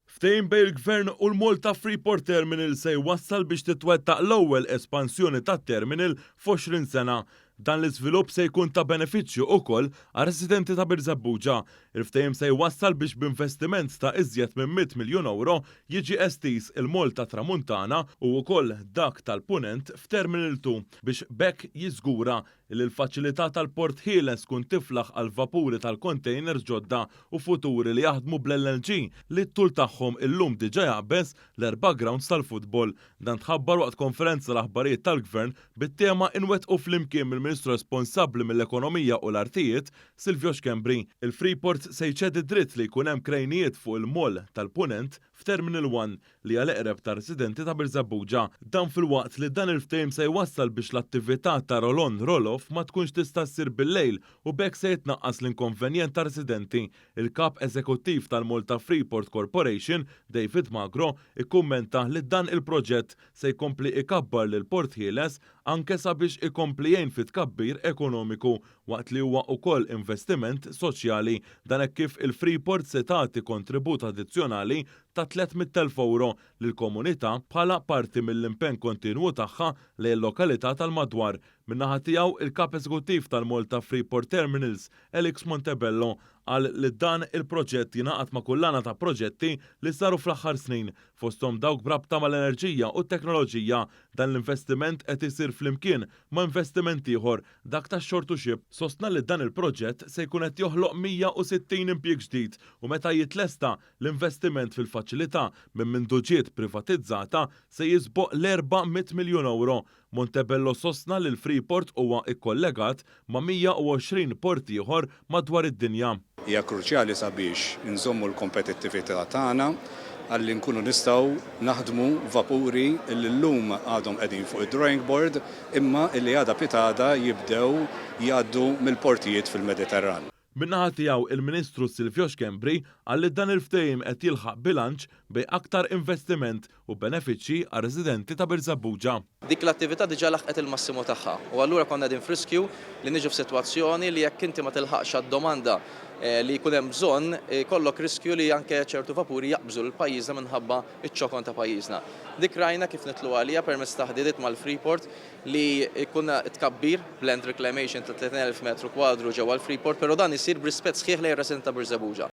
Ftehim bejn il-Gvern u l-Malta Freeport Terminal se jwassal biex titwettaq l-ewwel espansjoni tat-terminal f'20 sena. Dan l-iżvilupp se jkun ta' benefiċċju wkoll għal residenti ta' Birzebbuġa. Il-ftehim se jwassal biex b'investiment ta' iżjed minn 100 miljun euro jiġi estiż il-Malta Tramuntana u wkoll dak tal-Punent f'Terminal 2 biex bekk jiżgura li l-faċilità tal-port ħieles tkun tiflaħ għal vapuri tal-containers ġodda u futuri li jaħdmu bl-LNG li t-tul tagħhom illum diġà jaqbes l-erba' grounds tal-futbol. Dan tħabbar waqt konferenza l-aħbarijiet tal-Gvern bit-tema inwettqu flimkien mill-Ministru responsabbli mill-Ekonomija u l-Artijiet Silvio Xkembri. Il-Freeport se jċedi dritt li jkun hemm krejnijiet fuq il-moll tal-Punent f'Terminal 1 li għal eqreb ta' residenti ta' Birzebbuġa. Dan fil-waqt li dan il-ftehim se jwassal biex l-attività ta' roll-on roll-off ma tkunx tista' ssir bil-lejl u bekk se jitnaqqas l-inkonvenjent ta' residenti. Il-kap eżekuttiv tal-Malta Freeport Corporation, David Magro, ikkummenta li dan il-proġett se jkompli ikabbar lil port ħieles anke sabiex ikompli jgħin fit tkabbir ekonomiku waqt li huwa wkoll investiment soċjali. Dan hekk kif il-Freeport se tagħti kontribut addizzjonali ta' 300,000 euro lill-komunità bħala parti mill-impenn kontinwu tagħha lejn l-lokalità tal-madwar. Min-naħa tiegħu il-kap eżekuttiv tal-Malta Freeport Terminals, Elix Montebello, qal li dan il-proġett jingħaqad ma' kullana ta' proġetti li saru fl-aħħar snin fosthom dawk brabta mal-enerġija u t-teknoloġija. Dan l-investiment qed isir flimkien ma' investiment ieħor dak tax-short-to-ship. Sostna li dan il-proġett se jkun qed joħloq 160 impjieg ġdid u meta jitlesta l-investiment fil-faċilità minn mindu ġiet privatizzata se jisboq l-400 miljun euro. Montebello sostna li l-Freeport huwa ikkollegat ma' 120 port ieħor madwar id-dinja. Hija kruċjali sabiex inżommu l-kompetittività tagħna għalli nkunu nistgħu naħdmu vapuri li llum għadhom qegħdin fuq id-drawing board imma li għadha pitada jibdew jgħaddu mill-portijiet fil-Mediterran. Min-naħa tiegħu il-Ministru Silvio Xkembri qal li dan il-ftehim qed jilħaq bilanċ bejn aktar investiment u benefiċċji għar residenti ta' Birzebbuġa. Dik l-attività diġà laħqet il-massimu tagħha u allura konna qegħdin friskju li niġu f'sitwazzjoni li jekk inti ma tilħaqx għad-domanda li jkun hemm bżonn kollok riskju li anke ċertu vapuri jaqbżu l-pajjiżna minħabba iċ-ċokon ta' pajjiżna. Dik rajna kif nitlu għalija permezz ta' ħdidiet mal-Freeport li jkun tkabbir blend reclamation ta' 30,000 metru kwadru ġewwa l-Freeport, però dan isir b'rispett sħiħ lejn residenti ta' Birzebbuġa.